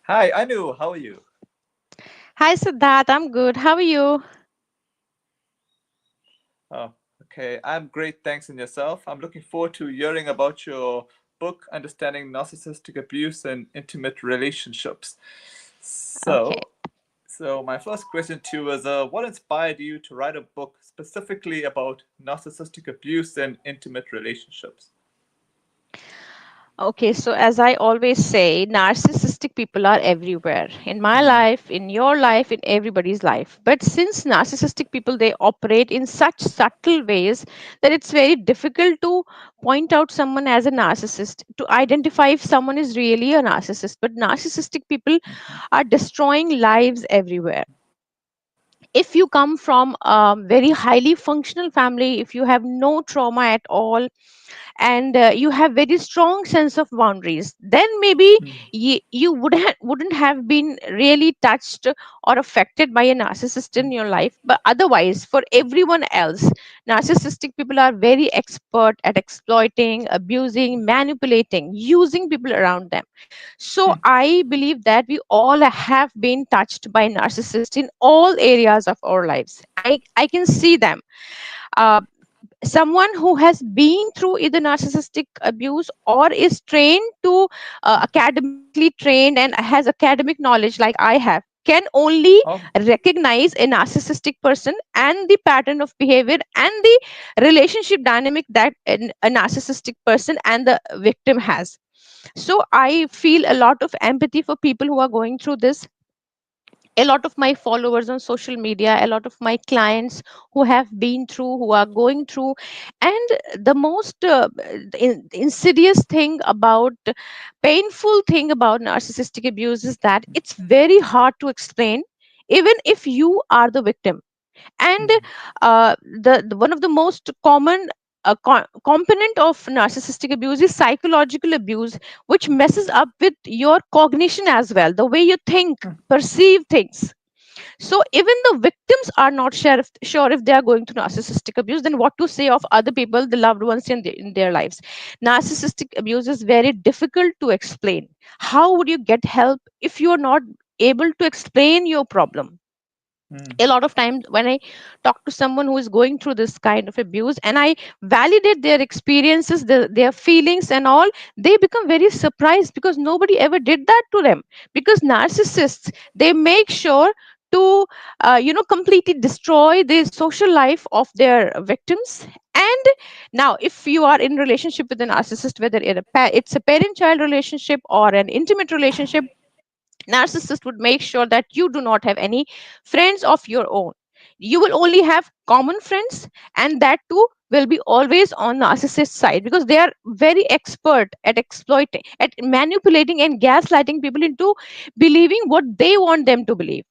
Hi, Anu. How are you? Hi, Siddharth. I'm good. How are you? Oh, okay. I'm great. Thanks, and yourself. I'm looking forward to hearing about your book, Understanding Narcissistic Abuse and Intimate Relationships. Okay. So my first question to you is, what inspired you to write a book specifically about narcissistic abuse and intimate relationships? Okay, so as I always say, narcissistic people are everywhere in my Hmm. life, in your life, in everybody's life. But since narcissistic people they operate in such subtle ways that it's very difficult to point out someone as a narcissist, to identify if someone is really a narcissist. But narcissistic people are destroying lives everywhere. If you come from a very highly functional family, if you have no trauma at all, and you have very strong sense of boundaries, then maybe you wouldn't have been really touched or affected by a narcissist in your life. But otherwise, for everyone else, narcissistic people are very expert at exploiting, abusing, manipulating, using people around them. So I believe that we all have been touched by narcissists in all areas of our lives. I can see them. uh, Someone who has been through either narcissistic abuse or is trained to academically trained and has academic knowledge like I have can only Oh, recognize a narcissistic person and the pattern of behavior and the relationship dynamic that a narcissistic person and the victim has. So I feel a lot of empathy for people who are going through this. A lot of my followers on social media, a lot of my clients who have been through, who are going through. And the most insidious thing about, painful thing about narcissistic abuse is that it's very hard to explain even if you are the victim. And one of the most common component of narcissistic abuse is psychological abuse, which messes up with your cognition as well, the way you think, perceive things. So even the victims are not sure if they are going through narcissistic abuse, then what to say of other people, the loved ones in their lives. Narcissistic abuse is very difficult to explain. How would you get help if you are not able to explain your problem? A lot of times when I talk to someone who is going through this kind of abuse and I validate their experiences, their feelings and all, they become very surprised because nobody ever did that to them. Because narcissists, they make sure to completely destroy the social life of their victims. And now if you are in relationship with a narcissist, whether it's a parent child relationship or an intimate relationship, narcissist would make sure that you do not have any friends of your own. You will only have common friends, and that too will be always on narcissist side, because they are very expert at exploiting, at manipulating and gaslighting people into believing what they want them to believe.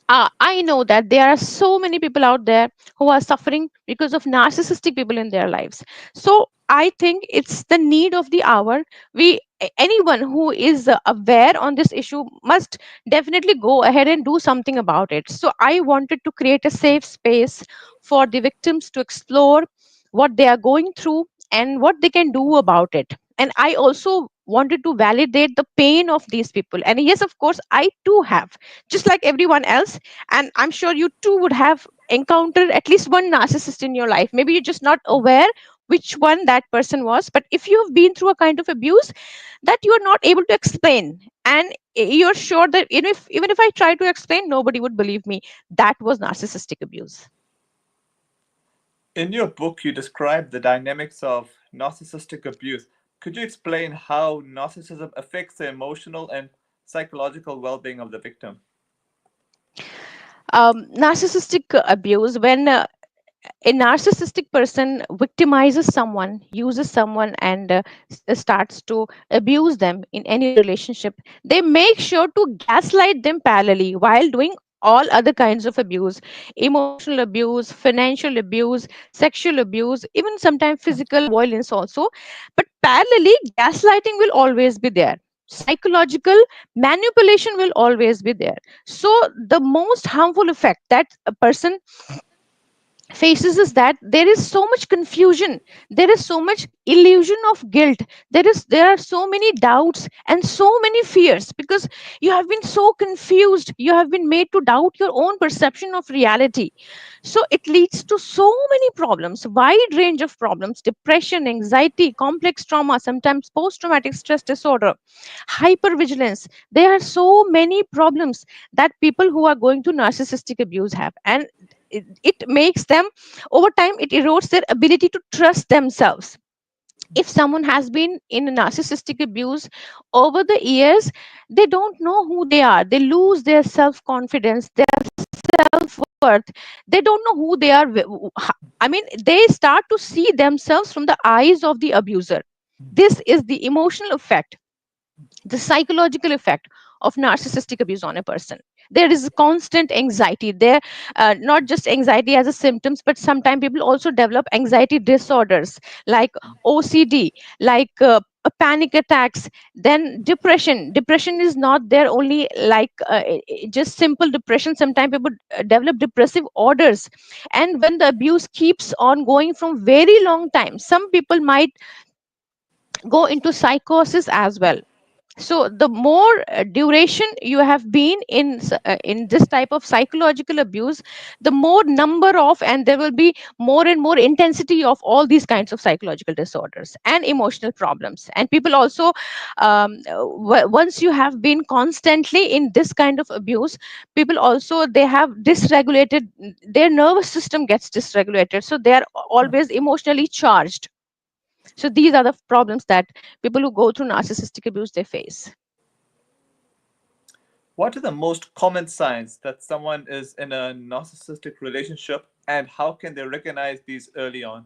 I know that there are so many people out there who are suffering because of narcissistic people in their lives. So I think it's the need of the hour. Anyone who is aware on this issue must definitely go ahead and do something about it. So I wanted to create a safe space for the victims to explore what they are going through and what they can do about it. And I also wanted to validate the pain of these people. And yes, of course, I too have, just like everyone else. And I'm sure you too would have encountered at least one narcissist in your life. Maybe you're just not aware which one that person was. But if you have been through a kind of abuse that you are not able to explain, and you're sure that even if I try to explain, nobody would believe me, that was narcissistic abuse. in your book, you describe the dynamics of narcissistic abuse. Could you explain how narcissism affects the emotional and psychological well being of the victim? Narcissistic abuse, when a narcissistic person victimizes someone, uses someone, and starts to abuse them in any relationship, they make sure to gaslight them parallelly while doing all other kinds of abuse: emotional abuse, financial abuse, sexual abuse, even sometimes physical violence also. But parallelly, gaslighting will always be there. Psychological manipulation will always be there. So the most harmful effect that a person faces is that there is so much confusion, there is so much illusion of guilt, there are so many doubts and so many fears, because you have been so confused, you have been made to doubt your own perception of reality. So it leads to so many problems, wide range of problems: depression, anxiety, complex trauma, sometimes post traumatic stress disorder, hypervigilance. There are so many problems that people who are going through narcissistic abuse have, and it makes them, over time it erodes their ability to trust themselves. If someone has been in a narcissistic abuse over the years, they don't know who they are, they lose their self confidence, their self worth, they don't know who they are. I mean, they start to see themselves from the eyes of the abuser. This is the emotional effect, the psychological effect of narcissistic abuse on a person. There is constant anxiety there, not just anxiety as a symptoms, but sometimes people also develop anxiety disorders like OCD, like panic attacks, then depression is not there only like just simple depression. Sometimes people develop depressive orders, and when the abuse keeps on going from very long time, some people might go into psychosis as well. So the more duration you have been in this type of psychological abuse, the more number of, and there will be more and more intensity of all these kinds of psychological disorders and emotional problems. And people also, once you have been constantly in this kind of abuse, people also, they have dysregulated, their nervous system gets dysregulated, so they are always emotionally charged. So these are the problems that people who go through narcissistic abuse they face. What are the most common signs that someone is in a narcissistic relationship, and how can they recognize these early on?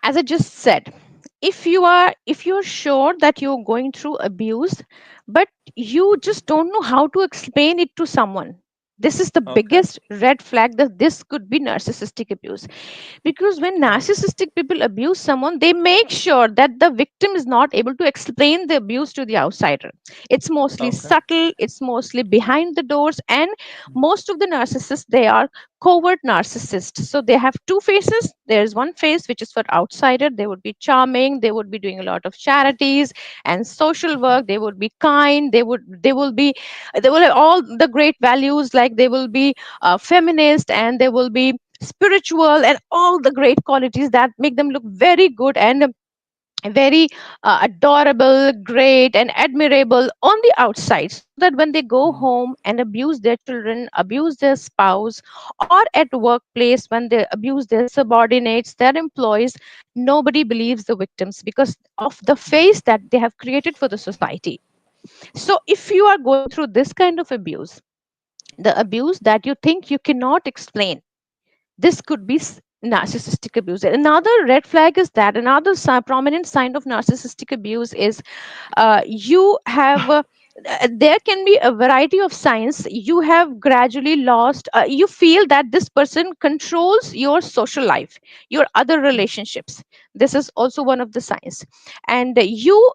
As I just said, if you're sure that you're going through abuse, but you just don't know how to explain it to someone, this is the Okay. biggest red flag that this could be narcissistic abuse. Because when Oh. narcissistic people abuse someone, they make sure that the victim is not able to explain the abuse to the outsider. It's mostly Okay. subtle, it's mostly behind the doors, and most of the narcissists, they are covert narcissists. So they have two faces. There's one face which is for outsider, they would be charming, they would be doing a lot of charities and social work, they would be kind, they will have all the great values, like they will be feminist, and they will be spiritual, and all the great qualities that make them look very good and very adorable, great, and admirable on the outside, so that when they go home and abuse their children, abuse their spouse, or at workplace when they abuse their subordinates, their employees, nobody believes the victims because of the face that they have created for the society. So if you are going through this kind of abuse, the abuse that you think you cannot explain, this could be narcissistic abuse. Another red flag is that another prominent sign of narcissistic abuse is you have there can be a variety of signs. You have gradually lost, you feel that this person controls your social life, your other relationships. This is also one of the signs. And you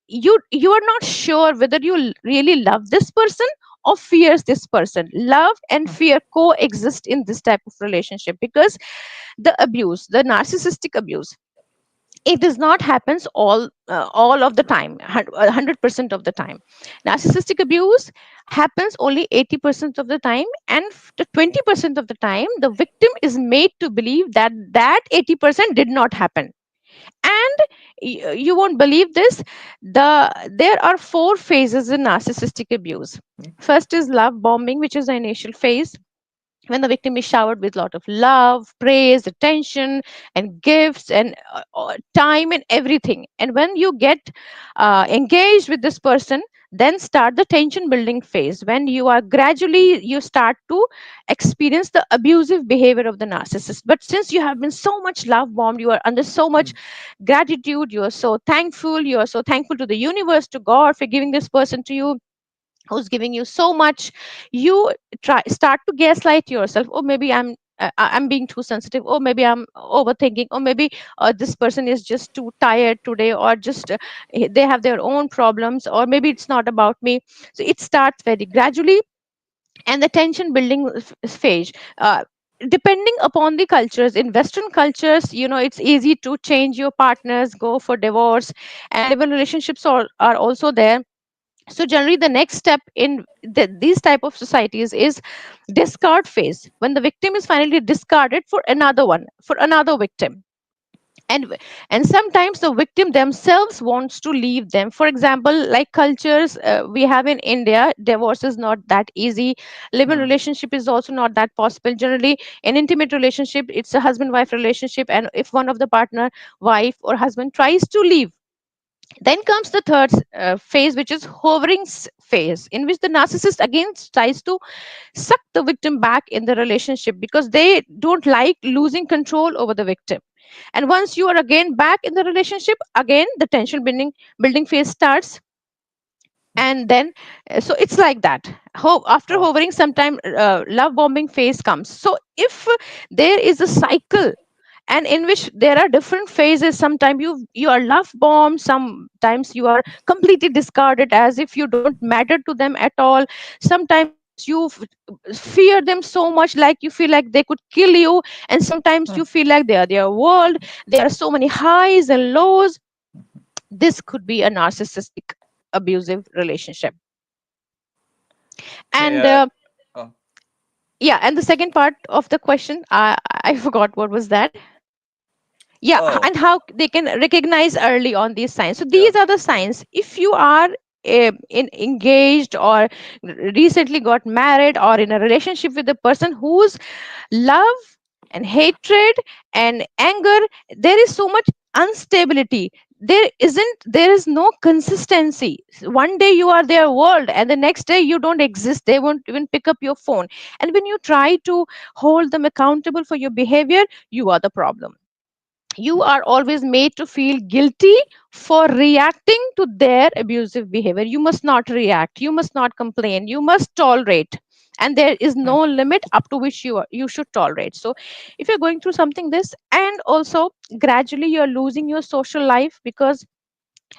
are not sure whether you really love this person or fears this person. Love and fear coexist in this type of relationship, because the abuse, the narcissistic abuse, it does not happens all of the time, 100% of the time. Narcissistic abuse happens only 80% of the time, and the 20% of the time the victim is made to believe that that 80% did not happen. And you won't believe this, there are four phases in narcissistic abuse. First is love bombing, which is the initial phase, when the victim is showered with a lot of love, praise, attention, and gifts, and time and everything. And when you get engaged with this person, then start the tension building phase, when you are gradually, you start to experience the abusive behavior of the narcissist. But since you have been so much love bombed, you are under so much gratitude, you are so thankful, you are so thankful to the universe, to God, for giving this person to you, who's giving you so much. You start to gaslight yourself. Oh, maybe I'm being too sensitive, or maybe I'm overthinking, or maybe this person is just too tired today, or just they have their own problems, or maybe it's not about me. So it starts very gradually. And the tension building phase, depending upon the cultures, in Western cultures, it's easy to change your partners, go for divorce, and even relationships are also there. So generally the next step in these type of societies is discard phase, when the victim is finally discarded for another one, for another victim. And sometimes the victim themselves wants to leave them. For example, like cultures we have in India, divorce is not that easy. Live-in Hmm. relationship is also not that possible. Generally, an intimate relationship, it's a husband wife relationship, and if one of the partner, wife or husband, tries to leave, then comes the third phase, which is hovering phase, in which the narcissist again tries to suck the victim back in the relationship, because they don't like losing control over the victim. And once you are again back in the relationship, again the tension building phase starts. And then so it's like that. After Oh, hovering sometime, love bombing phase comes. So if there is a cycle, and in which there are different phases, sometimes you are love bombed, sometimes you are completely discarded as if you don't matter to them at all. Sometimes you fear them so much, like you feel like they could kill you. And sometimes hmm. you feel like they are their world. There are so many highs and lows. This could be a narcissistic abusive relationship. Okay. And Oh, yeah, and the second part of the question, I forgot what was that. Yeah, oh, and how they can recognize early on these signs. So yeah. these are the signs. If you are engaged, or recently got married, or in a relationship with a person whose love and hatred and anger, there is so much instability. There is no consistency. One day you are their world, and the next day you don't exist. They won't even pick up your phone. And when you try to hold them accountable for your behavior, you are the problem. You are always made to feel guilty for reacting to their abusive behavior. You must not react, you must not complain, you must tolerate. And there is Hmm. no limit up to which you should tolerate. So if you're going through something this, and also gradually you're losing your social life, because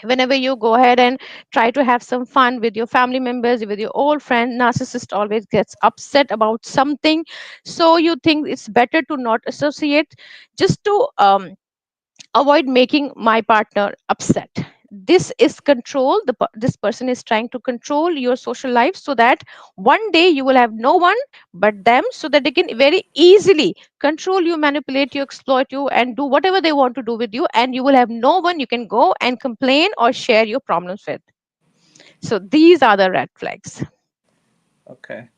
whenever you go ahead and try to have some fun with your family members, with your old friend, narcissist always gets upset about something. So you think it's better to not associate, just to avoid making my partner upset. This is control. This person is trying to control your social life, so that one day you will have no one but them, so that they can very easily control you, manipulate you, exploit you, and do whatever they want to do with you, and you will have no one you can go and complain or share your problems with. So these are the red flags. Okay.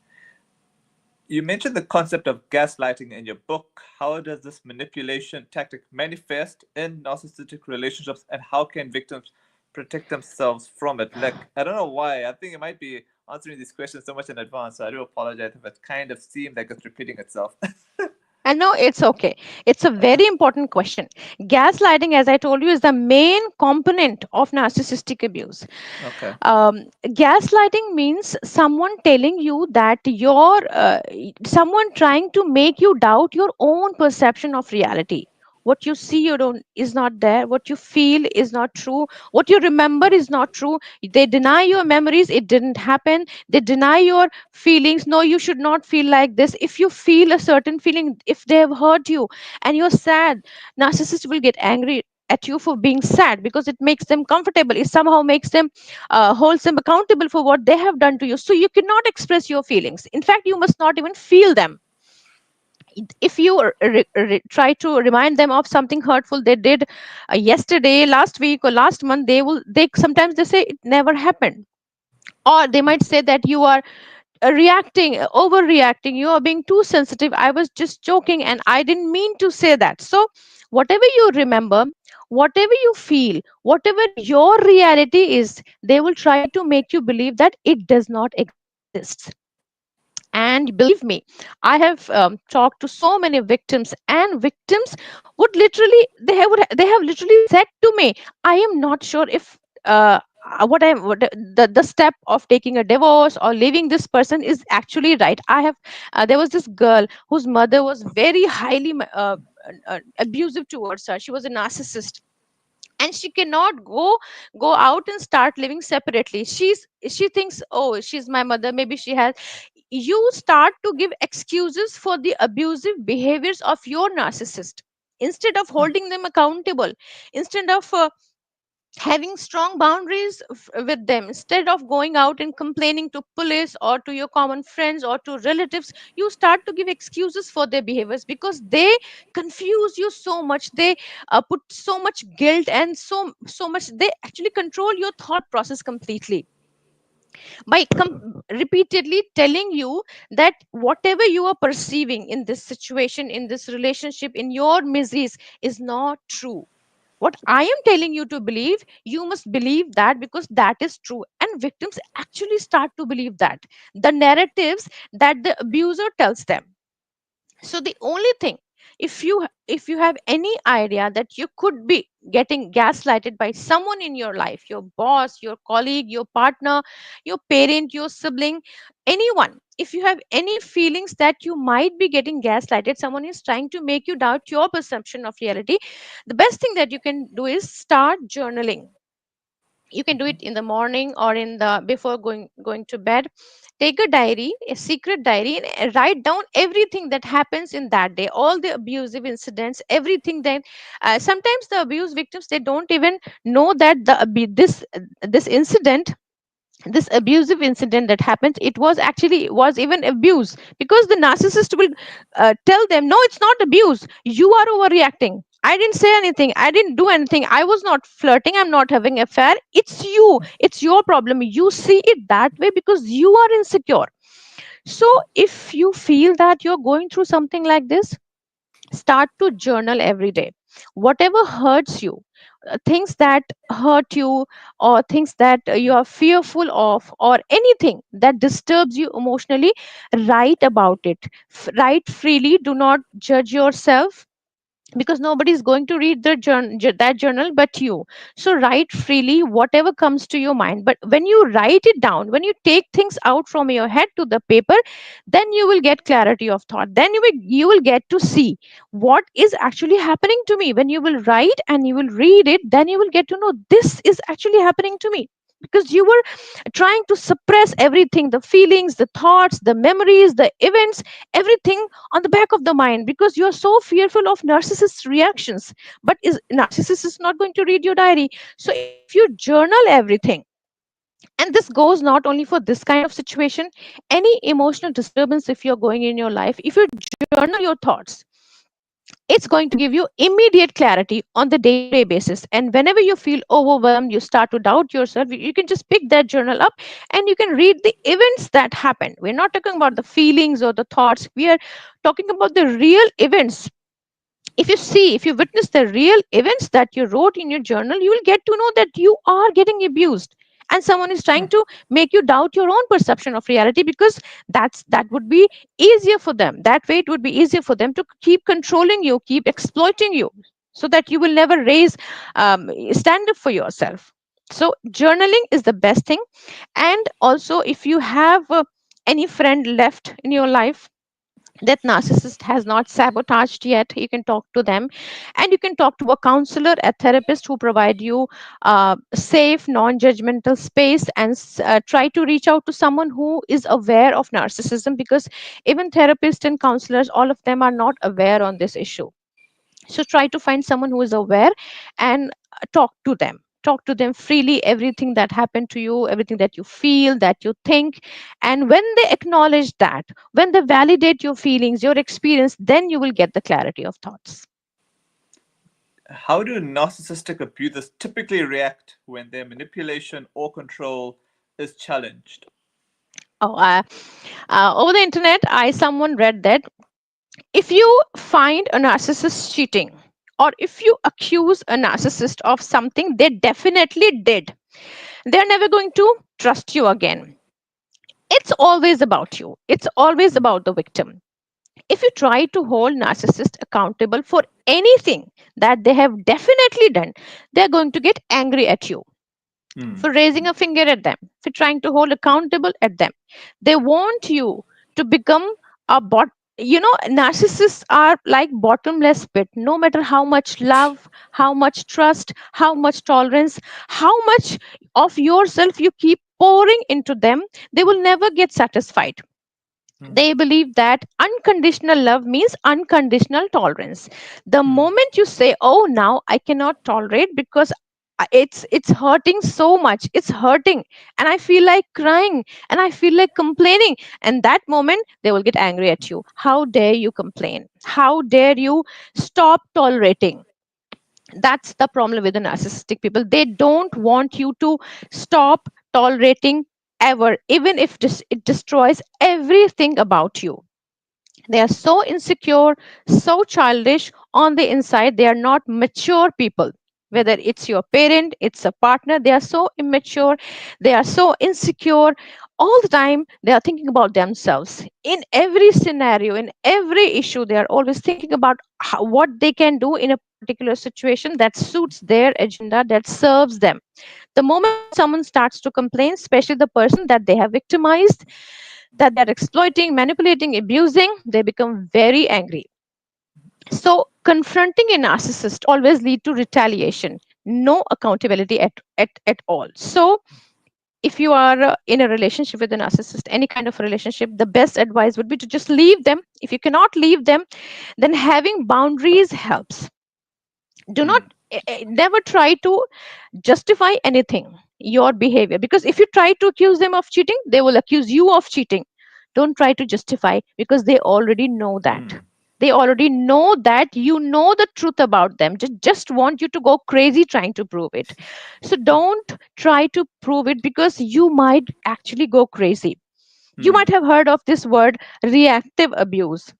You mentioned the concept of gaslighting in your book. How does this manipulation tactic manifest in narcissistic relationships, and how can victims protect themselves from it? Like, I don't know why. I think it might be answering these questions so much in advance, so I do apologize if it kind of seemed like it's repeating itself. And no, it's okay. It's a very important question. Gaslighting, as I told you, is the main component of narcissistic abuse. Okay. Gaslighting means someone telling you that someone trying to make you doubt your own perception of reality. What you see, you don't is not there. What you feel is not true. What you remember is not true. They deny your memories. It didn't happen. They deny your feelings. No, you should not feel like this. If you feel a certain feeling, if they have hurt you and you're sad, narcissist will get angry at you for being sad, because it makes them comfortable. It somehow makes them holds them accountable for what they have done to you. So you cannot express your feelings. In fact, you must not even feel them. If you try to remind them of something hurtful they did yesterday, last week, or last month, they sometimes they say it never happened. Or they might say that you are reacting, overreacting, you are being too sensitive, I was just joking and I didn't mean to say that. So whatever you remember, whatever you feel, whatever your reality is, they will try to make you believe that it does not exist. And believe me, I have talked to so many victims, and victims would literally they have literally said to me, I am not sure if the step of taking a divorce or leaving this person is actually right. I have There was this girl whose mother was very highly abusive towards her. She was a narcissist, and she cannot go out and start living separately. She thinks, oh, she's my mother, maybe she has. you start to give excuses for the abusive behaviors of your narcissist instead of holding them accountable, instead of having strong boundaries with them, instead of going out and complaining to police or to your common friends or to relatives. You start to give excuses for their behaviors because they confuse you so much. They put so much guilt and so much, they actually control your thought process completely by repeatedly telling you that whatever you are perceiving in this situation, in this relationship, in your miseries is not true. What I am telling you to believe, you must believe that because that is true. And victims actually start to believe that the narratives that the abuser tells them. So the only thing, if you have any idea that you could be getting gaslighted by someone in your life, your boss, your colleague, your partner, your parent, your sibling, anyone, if you have any feelings that you might be getting gaslighted, someone is trying to make you doubt your perception of reality, the best thing that you can do is start journaling. You can do it in the morning or in the before going to bed. Take a diary, a secret diary, and write down everything that happens in that day, all the abusive incidents, everything that sometimes the abuse victims, they don't even know that this incident, this abusive incident that happened, it was actually was even abuse, because the narcissist will tell them, no, it's not abuse, you are overreacting, I didn't say anything, I didn't do anything, I was not flirting, I'm not having affair, it's you, it's your problem, you see it that way because you are insecure. So if you feel that you're going through something like this, start to journal every day. Whatever hurts you, things that hurt you, or things that you are fearful of, or anything that disturbs you emotionally, write about it. Write freely, do not judge yourself, because nobody is going to read that journal but you. So write freely whatever comes to your mind, but when you write it down, when you take things out from your head to the paper, then you will get clarity of thought, then you will get to see what is actually happening to me. When you will write and you will read it, then you will get to know this is actually happening to me, because you were trying to suppress everything, the feelings, the thoughts, the memories, the events, everything on the back of the mind, because you're so fearful of narcissist reactions. But is narcissist is not going to read your diary. So if you journal everything, and this goes not only for this kind of situation, any emotional disturbance, if you're going in your life, if you journal your thoughts, it's going to give you immediate clarity on the day to day basis. And whenever you feel overwhelmed, you start to doubt yourself, you can just pick that journal up and you can read the events that happened. We're not talking about the feelings or the thoughts, we are talking about the real events. If you witness the real events that you wrote in your journal, you will get to know that you are getting abused, and someone is trying to make you doubt your own perception of reality, because that would be easier for them. That way it would be easier for them to keep controlling you, keep exploiting you, so that you will never raise stand up for yourself. So journaling is the best thing. And also, if you have any friend left in your life that narcissist has not sabotaged yet, you can talk to them, and you can talk to a counselor, a therapist, who provide you safe non-judgmental space, and try to reach out to someone who is aware of narcissism, because even therapists and counselors, all of them are not aware on this issue. So try to find someone who is aware, and talk to them freely, everything that happened to you, everything that you feel, that you think. And when they acknowledge that, when they validate your feelings, your experience, then you will get the clarity of thoughts. How do narcissistic abusers typically react when their manipulation or control is challenged? Oh, over the internet, I someone read that if you find a narcissist cheating, or if you accuse a narcissist of something they definitely did, they're never going to trust you again. It's always about you, it's always Mm, about the victim. If you try to hold narcissists accountable for anything that they have definitely done, they're going to get angry at you mm, for raising a finger at them, for trying to hold accountable at them. They want you to become a bot. Narcissists are like bottomless pit. No matter how much love, how much trust, how much tolerance, how much of yourself you keep pouring into them, they will never get satisfied. They believe that unconditional love means unconditional tolerance. The Mm. moment you say, oh, now I cannot tolerate because it's hurting so much, it's hurting, and I feel like crying, and I feel like complaining, and that moment they will get angry at you. How dare you complain? How dare you stop tolerating? That's the problem with the narcissistic people. They don't want you to stop tolerating ever, even if it destroys everything about you. They are so insecure, so childish on the inside. They are not mature people. Whether it's your parent, it's a partner, they are so immature, they are so insecure. All the time, they are thinking about themselves. In every scenario, in every issue, they are always thinking about what they can do in a particular situation that suits their agenda, that serves them. The moment someone starts to complain, especially the person that they have victimized, that they're exploiting, manipulating, abusing, they become very angry. So, confronting a narcissist always lead to retaliation, no accountability at all. So, if you are in a relationship with a narcissist, any kind of relationship, the best advice would be to just leave them. If you cannot leave them, then having boundaries helps. Do not Mm. never try to justify anything, your behavior, because if you try to accuse them of cheating, they will accuse you of cheating. Don't try to justify, because they already know that. Mm. They already know that you know the truth about them, just want you to go crazy trying to prove it. So don't try to prove it, because you might actually go crazy. You Mm. might have heard of this word, reactive abuse.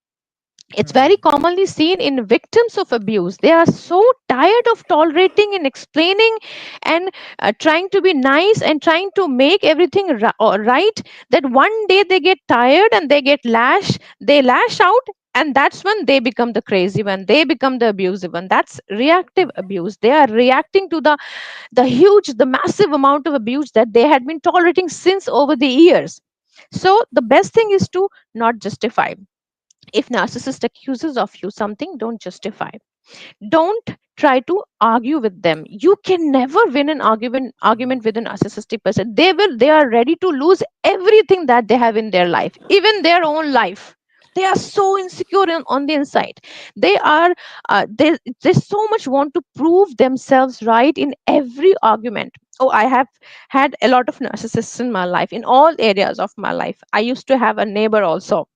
It's very Mm. commonly seen in victims of abuse. They are so tired of tolerating and explaining and trying to be nice and trying to make everything right, that one day they get tired and they lash out, and that's when they become the crazy one, they become the abusive one. That's reactive abuse. They are reacting to the massive amount of abuse that they had been tolerating since over the years. So the best thing is to not justify. If narcissist accuses of you something, don't justify. Don't try to argue with them. You can never win an argument with a narcissistic person. They are ready to lose everything that they have in their life, even their own life. They are so insecure on the inside. They are they so much want to prove themselves right in every argument. Oh, I have had a lot of narcissists in my life, in all areas of my life. I used to have a neighbor also.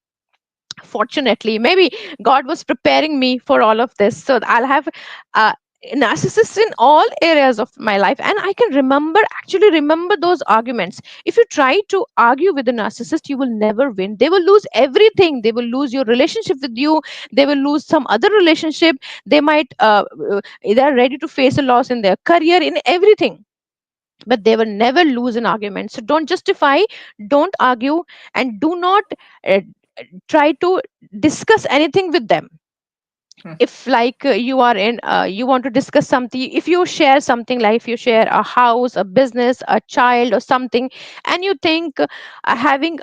Fortunately, maybe God was preparing me for all of this, so I'll have uh, narcissists in all areas of my life, and I can actually remember those arguments. If you try to argue with a narcissist, you will never win. They will lose everything. They will lose your relationship with you. They will lose some other relationship. They might they are ready to face a loss in their career, in everything, but they will never lose an argument. So don't justify, don't argue, and do not uh, try to discuss anything with them. Mm. If like you are in you want to discuss something, if you share something, like if you share a house, a business, a child, or something, and you think having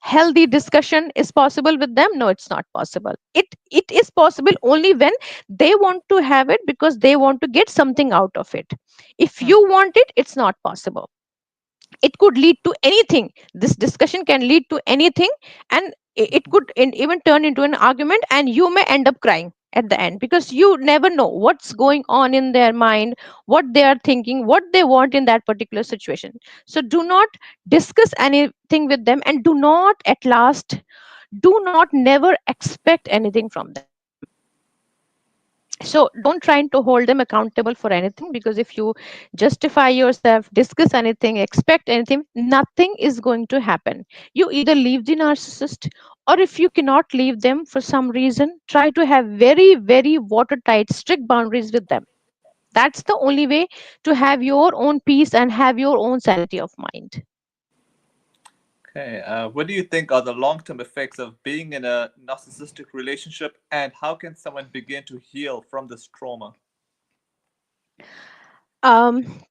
healthy discussion is possible with them, no, it's not possible. It is possible only when they want to have it, because they want to get something out of it. If Mm. you want it, it's not possible. It could lead to anything. This discussion can lead to anything, and it could even turn into an argument, and you may end up crying at the end, because you never know what's going on in their mind, what they are thinking, what they want in that particular situation. So do not discuss anything with them, and do not, at last, do not never expect anything from them. So don't try to hold them accountable for anything, because if you justify yourself, discuss anything, expect anything, nothing is going to happen. You either leave the narcissist, or if you cannot leave them for some reason, try to have very, very watertight, strict boundaries with them. That's the only way to have your own peace and have your own sanity of mind. Okay. What do you think are the long-term effects of being in a narcissistic relationship, and how can someone begin to heal from this trauma?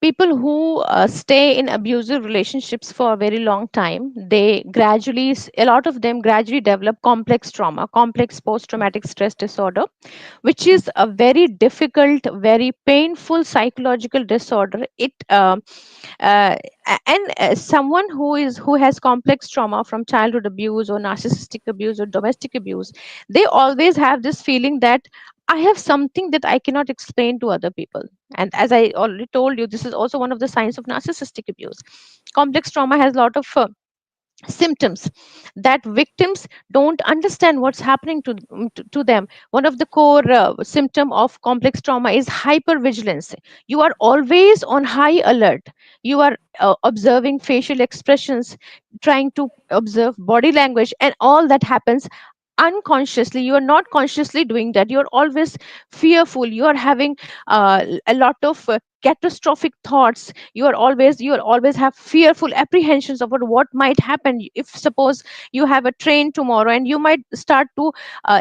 People who stay in abusive relationships for a very long time, they gradually, a lot of them gradually develop complex trauma, complex post traumatic stress disorder, which is a very difficult, very painful psychological disorder. Uh, Someone who has complex trauma from childhood abuse or narcissistic abuse or domestic abuse, they always have this feeling that I have something that I cannot explain to other people. And as I already told you, this is also one of the signs of narcissistic abuse. Complex trauma has a lot of symptoms that victims don't understand what's happening to them. One of the core symptom of complex trauma is hypervigilance. You are always on high alert. You are observing facial expressions, trying to observe body language, and all that happens unconsciously. You are not consciously doing that. You're always fearful. You are having a lot of catastrophic thoughts. You are always have fearful apprehensions about what might happen. If suppose you have a train tomorrow, and you might start to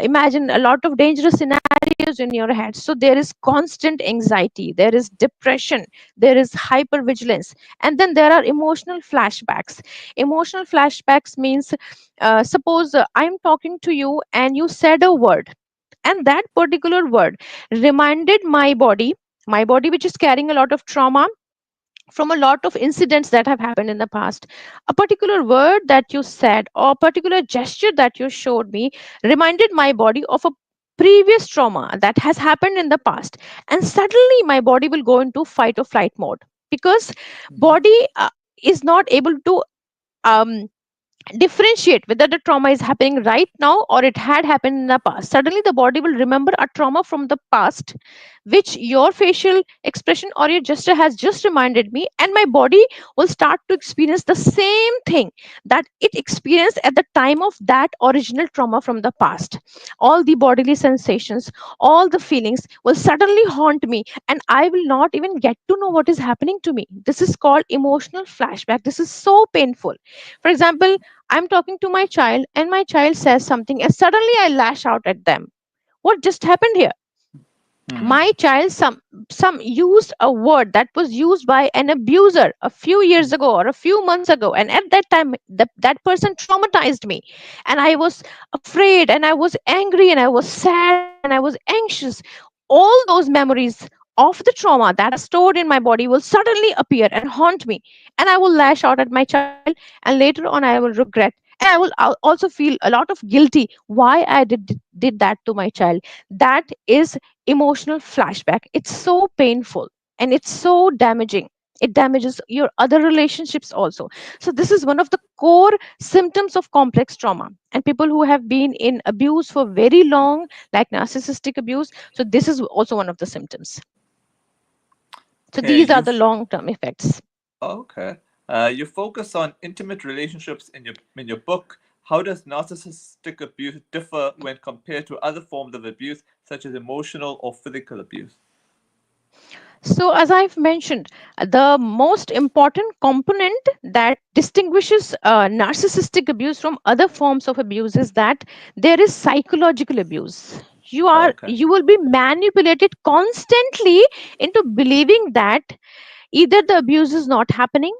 imagine a lot of dangerous scenarios in your head. So there is constant anxiety, there is depression, there is hypervigilance. And then there are emotional flashbacks. Emotional flashbacks means, suppose I'm talking to you and you said a word, and that particular word reminded my body which is carrying a lot of trauma from a lot of incidents that have happened in the past. A particular word that you said or a particular gesture that you showed me reminded my body of a previous trauma that has happened in the past, and suddenly my body will go into fight or flight mode, because Mhm. body is not able to um, differentiate whether the trauma is happening right now or it had happened in the past. Suddenly, the body will remember a trauma from the past, which your facial expression or your gesture has just reminded me, and my body will start to experience the same thing that it experienced at the time of that original trauma from the past. All the bodily sensations, all the feelings will suddenly haunt me, and I will not even get to know what is happening to me. This is called emotional flashback. This is so painful. For example, I'm talking to my child and my child says something and suddenly I lash out at them. What just happened here? Hmm. My child some used a word that was used by an abuser a few years ago or a few months ago, and at that time that person traumatized me, and I was afraid and I was angry and I was sad and I was anxious. All those memories of the trauma that are stored in my body will suddenly appear and haunt me, and I will lash out at my child, and later on I will regret, and I'll also feel a lot of guilty why I did that to my child. That is emotional flashback. It's so painful and it's so damaging. It damages your other relationships also. So this is one of the core symptoms of complex trauma, and people who have been in abuse for very long, like narcissistic abuse, so this is also one of the symptoms. So Okay, these are the long term effects. okay. You focus on intimate relationships in your book. How does narcissistic abuse differ when compared to other forms of abuse, such as emotional or physical abuse? So, as I've mentioned, the most important component that distinguishes narcissistic abuse from other forms of abuse is that there is psychological abuse. Okay. You will be manipulated constantly into believing that either the abuse is not happening,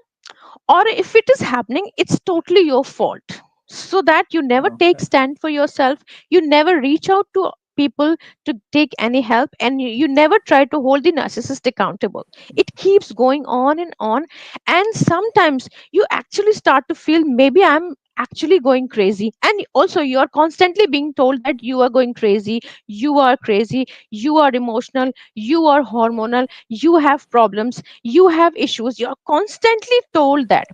or if it is happening, it's totally your fault. So that you never take Okay. stand for yourself, you never reach out to people to take any help, and you never try to hold the narcissist accountable. It keeps going on and on, and sometimes you actually start to feel maybe I'm actually going crazy, and also you are constantly being told that you are going crazy, you are crazy, you are emotional, you are hormonal, you have problems, you have issues. You're constantly told that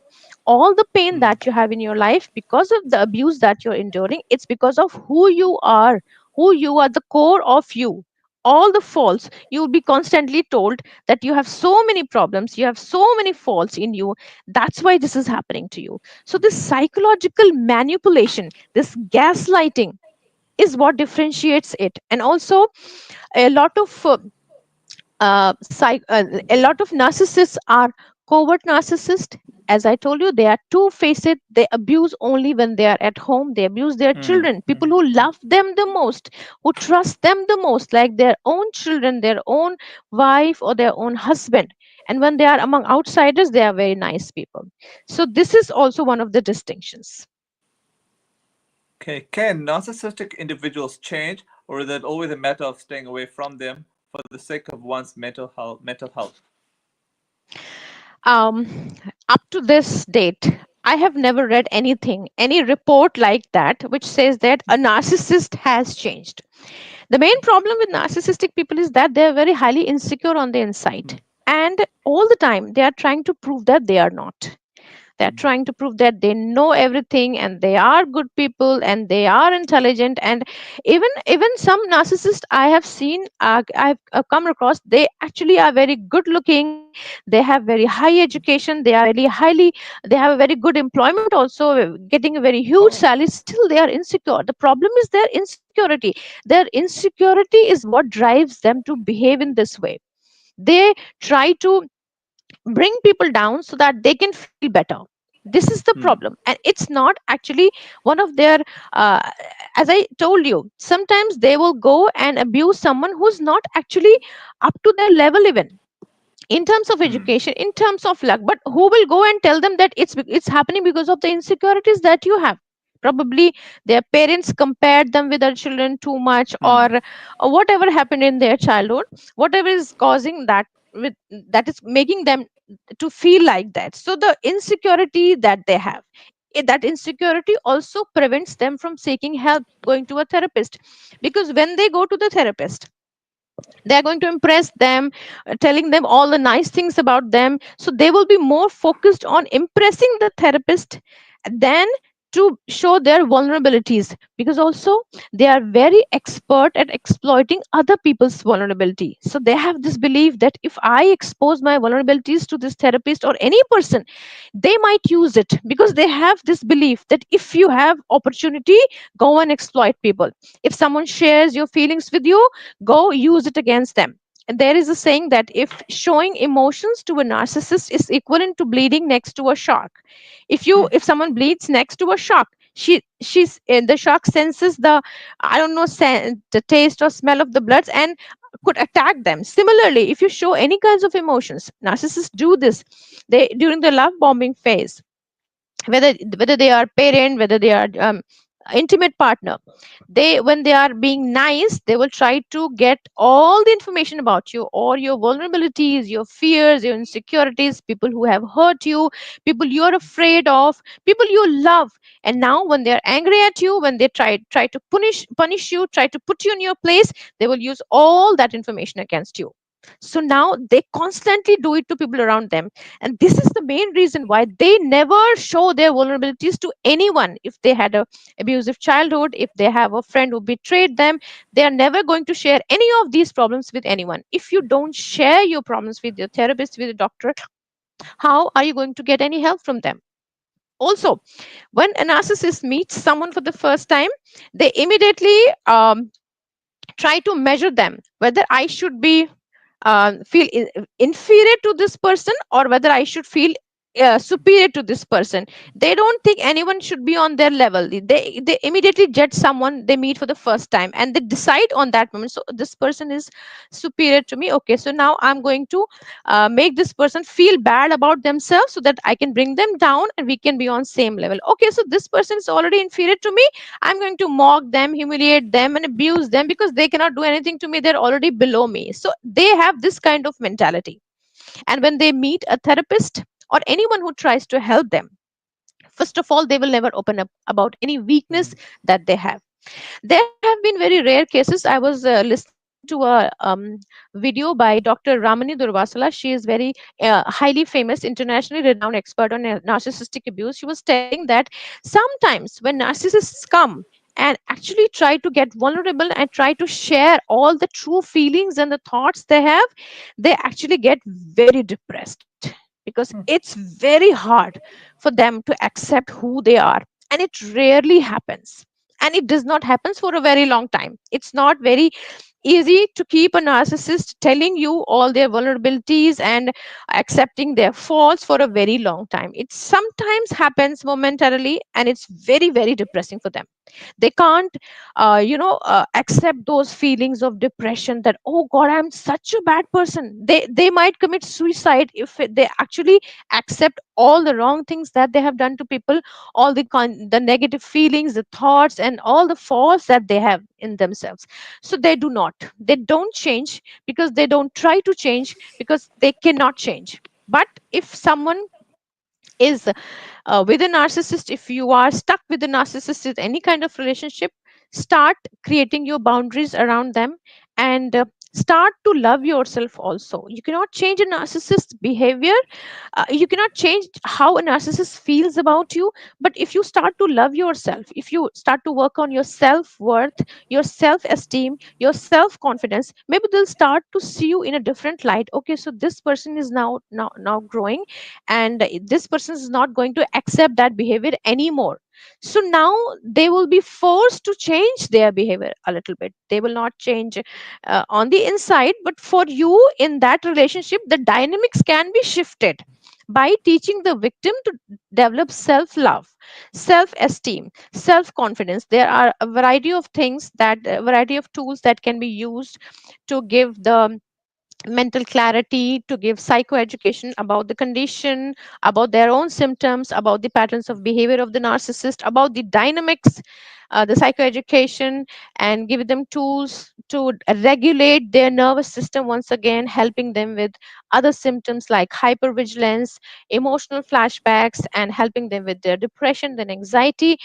all the pain Hmm. that you have in your life because of the abuse that you're enduring, it's because of who you are, the core of you. All the faults, you'll be constantly told that you have so many problems, you have so many faults in you. That's why this is happening to you. So this psychological manipulation, this gaslighting, is what differentiates it. And also a lot of a lot of narcissists are covert narcissists. As I told you, they are two-faced. They abuse only when they are at home. They abuse their Hmm. children, people Hmm. who love them the most, who trust them the most, like their own children, their own wife, or their own husband. And when they are among outsiders, they are very nice people. So this is also one of the distinctions. Okay, can narcissistic individuals change, or is it always a matter of staying away from them for the sake of one's mental health? Mental health. um, Up to this date, I have never read anything, any report like that, which says that a narcissist has changed. The main problem with narcissistic people is that they are very highly insecure on the Mm, inside. And all the time, they are trying to prove that they are not. They're mm, trying to prove that they know everything and they are good people and they are intelligent. And even some narcissists I have seen, I've come across, they actually are very good looking, they have very high education, they are very highly, they have a very good employment also, getting a very huge oh, salary, still they are insecure. The problem is their insecurity. Their insecurity is what drives them to behave in this way. They try to bring people down so that they can feel better. This is the mm, problem, and it's not actually one of their uh, as I told you, sometimes they will go and abuse someone who's not actually up to their level, even in terms of mm, education, in terms of luck. But who will go and tell them that it's happening because of the insecurities that you have? Probably their parents compared them with their children too much, mm, or whatever happened in their childhood, whatever is causing that, with that is making them to feel like that. So the insecurity that they have, that insecurity also prevents them from seeking help, going to a therapist. Because when they go to the therapist, they are going to impress them, telling them all the nice things about them, so they will be more focused on impressing the therapist than to show their vulnerabilities. Because also they are very expert at exploiting other people's vulnerability, so they have this belief that if I expose my vulnerabilities to this therapist or any person, they might use it. Because they have this belief that if you have opportunity, go and exploit people. If someone shares your feelings with you, go use it against them. And there is a saying that if showing emotions to a narcissist is equivalent to bleeding next to a shark, if someone bleeds next to a shark, she's the shark senses the, I don't know, the taste or smell of the bloods and could attack them. Similarly, if you show any kinds of emotions, narcissists do this. They, during the love bombing phase, whether they are parent, whether they are intimate partner, they, when they are being nice, they will try to get all the information about you, or your vulnerabilities, your fears, your insecurities, people who have hurt you, people you're afraid of, people you love. And now when they're angry at you, when they try to punish you, try to put you in your place, they will use all that information against you. So now they constantly do it to people around them. And this is the main reason why they never show their vulnerabilities to anyone. If they had a abusive childhood, if they have a friend who betrayed them, they are never going to share any of these problems with anyone. If you don't share your problems with your therapist, with a doctor, how are you going to get any help from them? Also, when a narcissist meets someone for the first time, they immediately try to measure them, whether I should be feel inferior to this person, or whether I should feel superior to this person. They don't think anyone should be on their level. They immediately judge someone they meet for the first time, and they decide on that moment, so this person is superior to me. Okay, so now I'm going to make this person feel bad about themselves so that I can bring them down and we can be on same level. Okay, so this person is already inferior to me, I'm going to mock them, humiliate them, and abuse them because they cannot do anything to me. They're already below me. So they have this kind of mentality. And when they meet a therapist or anyone who tries to help them, first of all, they will never open up about any weakness mm, that they have. There have been very rare cases. I was listening to a video by Dr. Ramani Durvasula. She is very highly famous, internationally renowned expert on narcissistic abuse. She was telling that sometimes when narcissists come and actually try to get vulnerable and try to share all the true feelings and the thoughts they have, they actually get very depressed, because mm, it's very hard for them to accept who they are. And it rarely happens, and it does not happen for a very long time. It's not very easy to keep a narcissist telling you all their vulnerabilities and accepting their faults for a very long time. It sometimes happens momentarily, and it's very, very depressing for them. They can't accept those feelings of depression, that oh god, I'm such a bad person. They might commit suicide if they actually accept all the wrong things that they have done to people, all the negative feelings, the thoughts, and all the faults that they have in themselves. So they don't change, because they don't try to change, because they cannot change. But if someone is with a narcissist, if you are stuck with a narcissist in any kind of relationship, start creating your boundaries around them, and start to love yourself also. You cannot change a narcissist's behavior, you cannot change how a narcissist feels about you. But if you start to love yourself, if you start to work on your self-worth, your self-esteem, your self-confidence, maybe they'll start to see you in a different light. Okay, so this person is now growing, and this person is not going to accept that behavior anymore. So now they will be forced to change their behavior a little bit. They will not change on the inside, but for you in that relationship, the dynamics can be shifted by teaching the victim to develop self love, self esteem, self confidence. There are a variety of things, that a variety of tools that can be used to give the mental clarity, to give psychoeducation about the condition, about their own symptoms, about the patterns of behavior of the narcissist, about the dynamics, the psychoeducation, and give them tools to regulate their nervous system once again, helping them with other symptoms like hypervigilance, emotional flashbacks, and helping them with their depression and anxiety.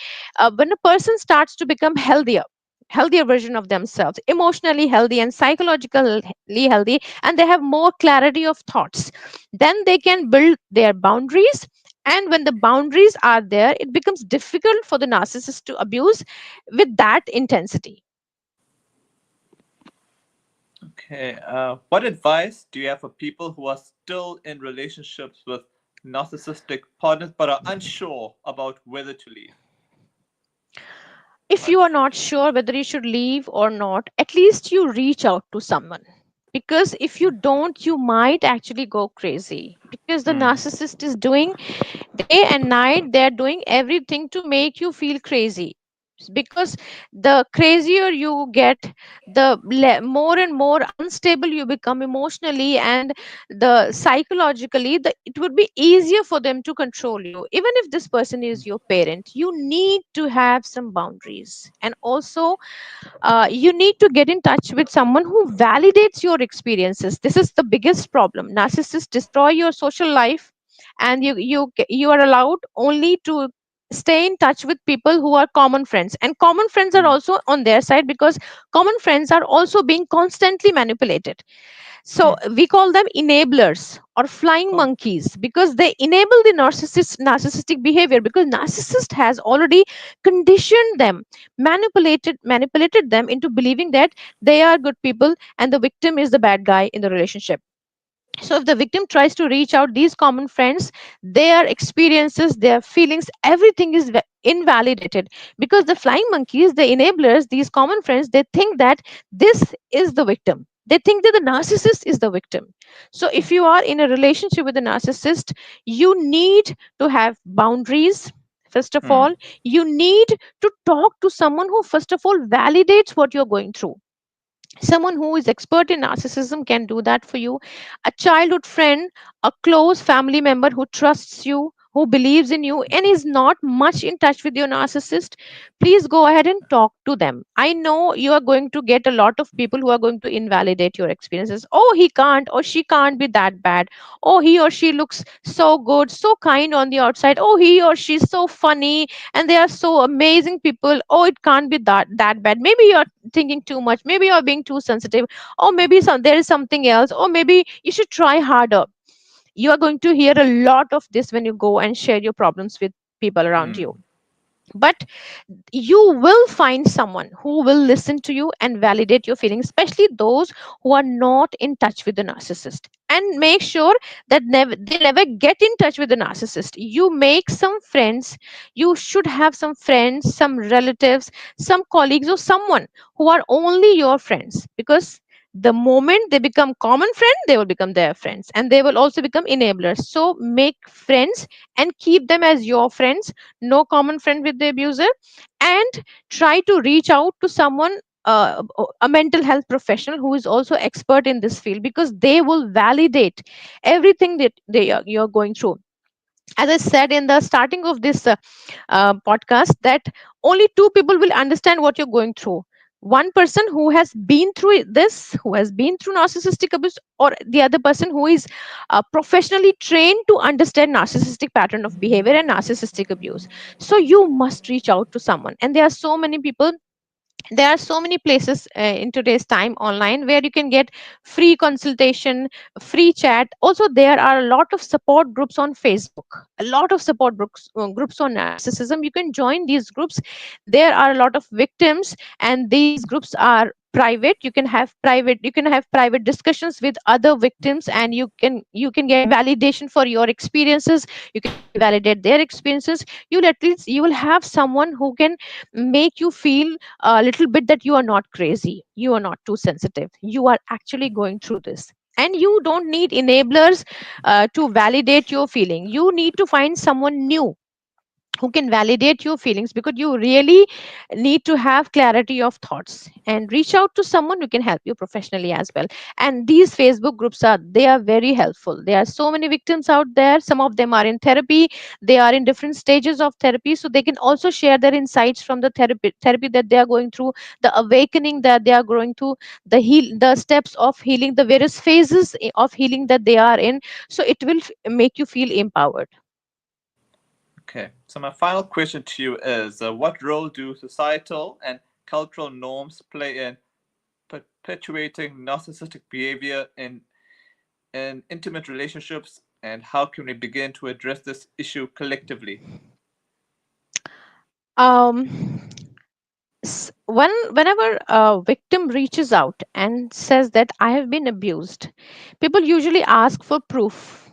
When a person starts to become healthier version of themselves, emotionally healthy and psychologically healthy, and they have more clarity of thoughts, then they can build their boundaries. And when the boundaries are there, it becomes difficult for the narcissist to abuse with that intensity. Okay. What advice do you have for people who are still in relationships with narcissistic partners but are unsure about whether to leave? If you are Unsure. not sure whether you should leave or not, at least you reach out to someone. Because if you don't, you might actually go crazy, because the Mm. narcissist is doing day and night, they're doing everything to make you feel crazy. Because the crazier you get, the more and more unstable you become emotionally and the psychologically, it would be easier for them to control you. Even if this person is your parent, you need to have some boundaries. And also, you need to get in touch with someone who validates your experiences. This is the biggest problem. Narcissists destroy your social life, and you are allowed only to stay in touch with people who are common friends, and common friends are Mm. also on their side, because common friends are also being constantly manipulated. So Mm. we call them enablers or flying Oh. monkeys, because they enable the narcissistic behavior, because narcissist has already conditioned them, manipulated them into believing that they are good people and the victim is the bad guy in the relationship. So if the victim tries to reach out these common friends, their experiences, their feelings, everything is invalidated, because the flying monkeys, the enablers, these common friends, they think that this is the victim, they think that the narcissist is the victim. So if you are in a relationship with a narcissist, you need to have boundaries. First of Mm. all, you need to talk to someone who first of all validates what you're going through. Someone who is expert in narcissism can do that for you. A childhood friend, a close family member who trusts you, who believes in you and is not much in touch with your narcissist, please go ahead and talk to them. I know you are going to get a lot of people who are going to invalidate your experiences. Oh, he can't or she can't be that bad. Oh, he or she looks so good, so kind on the outside. Oh, he or she is so funny and they are so amazing people. Oh, it can't be that bad. Maybe you're thinking too much, maybe you're being too sensitive, or maybe there is something else, or maybe you should try harder. You are going to hear a lot of this when you go and share your problems with people around Mm. you. But you will find someone who will listen to you and validate your feelings, especially those who are not in touch with the narcissist. And make sure that they never get in touch with the narcissist. You make some friends. You should have some friends, some relatives, some colleagues, or someone who are only your friends, because The moment they become common friend, they will become their friends, and they will also become enablers. So make friends and keep them as your friends. No common friend with the abuser. And try to reach out to someone, a mental health professional who is also expert in this field, because they will validate everything that you're going through. As I said in the starting of this podcast, that only two people will understand what you're going through: one person who has been through this, who has been through narcissistic abuse, or the other person who is professionally trained to understand narcissistic pattern of behavior and narcissistic abuse. So you must reach out to someone, and there are so many people, there are so many places in today's time online where you can get free consultation, free chat. Also there are a lot of support groups on Facebook, a lot of support groups on narcissism. You can join these groups. There are a lot of victims, and these groups are private. You can have private discussions with other victims, and you can get validation for your experiences. You can validate their experiences. You'll at least you will have someone who can make you feel a little bit that you are not crazy, you are not too sensitive, you are actually going through this. And you don't need enablers to validate your feeling. You need to find someone new who can validate your feelings, because you really need to have clarity of thoughts, and reach out to someone who can help you professionally as well. And these Facebook groups are very helpful. There are so many victims out there. Some of them are in therapy, they are in different stages of therapy, so they can also share their insights from the therapy that they are going through, the awakening that they are going through, the steps of healing, the various phases of healing that they are in. So it will make you feel empowered. Okay. So my final question to you is, what role do societal and cultural norms play in perpetuating narcissistic behavior in intimate relationships, and how can we begin to address this issue collectively? um Whenever a victim reaches out and says that I have been abused, people usually ask for proof.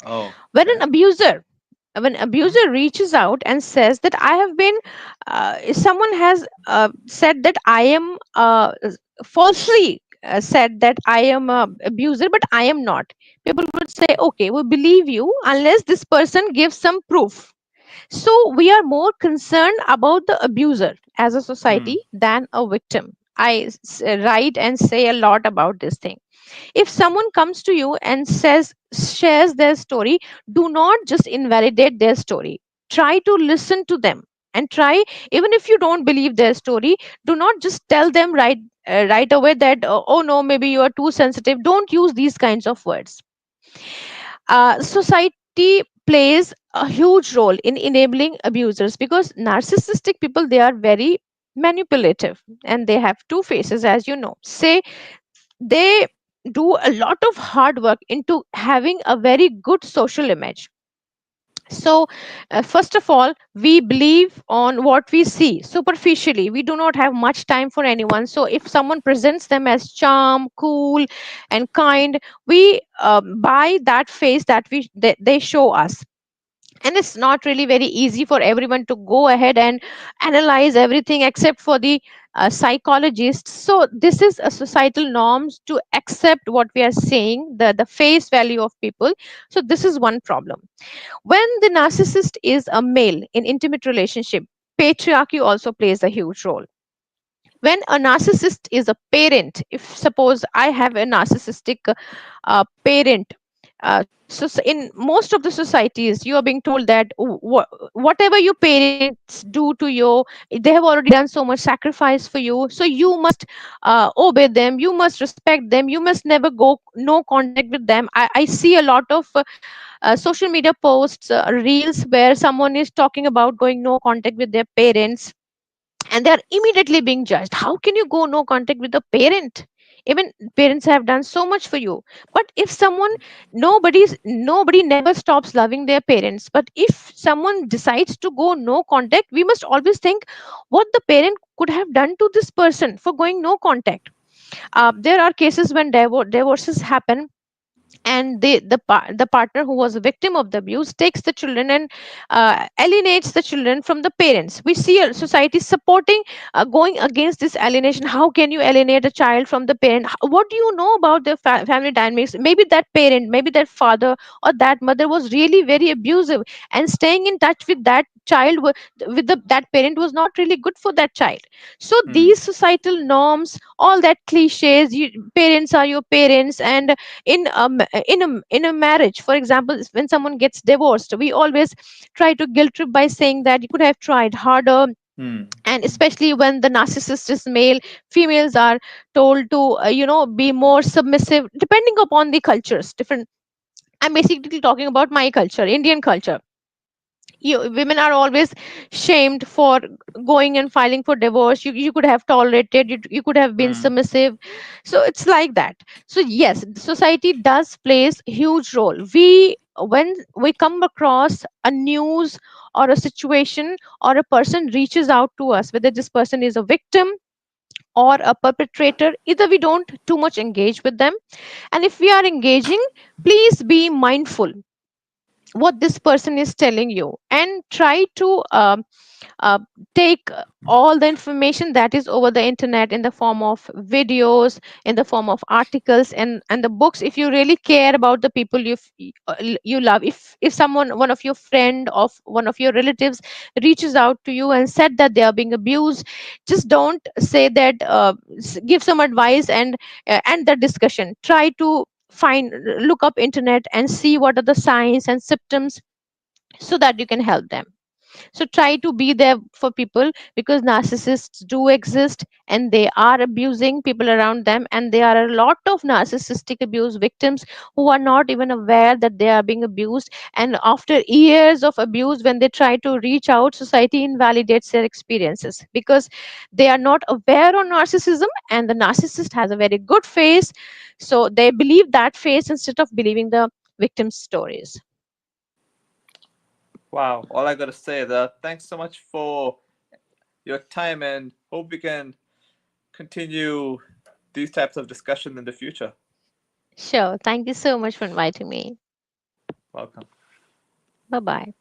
Oh, when an okay. abuser when Hmm. abuser reaches out and says that I have been someone has said that I am falsely said that I am a abuser, but I am not, people would say, okay, we believe you unless this person gives some proof. So we are more concerned about the abuser as a society Mm. than a victim. Write and say a lot about this thing. If someone comes to you and shares their story, do not just invalidate their story. Try to listen to them, and try, even if you don't believe their story, do not just tell them right away that oh no, maybe you are too sensitive. Don't use these kinds of words. Society plays a huge role in enabling abusers, because narcissistic people, they are very manipulative, and they have two faces, as you know. Say they do a lot of hard work into having a very good social image. So first of all, we believe on what we see superficially. We do not have much time for anyone. So if someone presents them as charm, cool, and kind, we buy that face that they show us. And it's not really very easy for everyone to go ahead and analyze everything except for the psychologists. So this is a societal norms to accept what we are saying, the face value of people. So this is one problem. When the narcissist is a male in intimate relationship, patriarchy also plays a huge role. When a narcissist is a parent, if suppose I have a narcissistic parent, in most of the societies you are being told that whatever your parents do to you, they have already done so much sacrifice for you, so you must obey them, you must respect them, you must never go no contact with them. I see a lot of social media posts, reels, where someone is talking about going no contact with their parents, and they are immediately being judged. How can you go no contact with a parent? Even parents have done so much for you. But if someone, nobody never stops loving their parents, but if someone decides to go no contact, we must always think what the parent could have done to this person for going no contact. There are cases when divorces happen, and the partner who was a victim of the abuse takes the children and alienates the children from the parents. We see a society supporting, going against this alienation. How can you alienate a child from the parent? What do you know about the family dynamics? Maybe that parent, maybe that father or that mother was really very abusive, and staying in touch with that child that parent was not really good for that child. So Hmm. these societal norms, all that cliches, parents are your parents, and in a marriage, for example, when someone gets divorced, we always try to guilt trip by saying that you could have tried harder. Hmm. And especially when the narcissist is male, females are told to be more submissive, depending upon the cultures different. I'm basically talking about my culture, Indian culture. Women are always shamed for going and filing for divorce. You could have tolerated, you could have been Hmm. submissive. So it's like that. So yes, society does plays huge role. When we come across a news or a situation, or a person reaches out to us, whether this person is a victim or a perpetrator, either we don't too much engage with them, and if we are engaging, please be mindful what this person is telling you, and try to uh, take all the information that is over the internet in the form of videos, in the form of articles, and the books. If you really care about the people you love, if someone, one of your friend of one of your relatives, reaches out to you and said that they are being abused, just don't say that, give some advice and end the discussion. Try to find, look up internet and see what are the signs and symptoms, so that you can help them. So try to be there for people, because narcissists do exist and they are abusing people around them, and there are a lot of narcissistic abuse victims who are not even aware that they are being abused, and after years of abuse, when they try to reach out, society invalidates their experiences because they are not aware of narcissism, and the narcissist has a very good face, so they believe that face instead of believing the victim's stories. Wow. All I gotta say is thanks so much for your time, and hope we can continue these types of discussion in the future. Sure, thank you so much for inviting me. Welcome. Bye bye.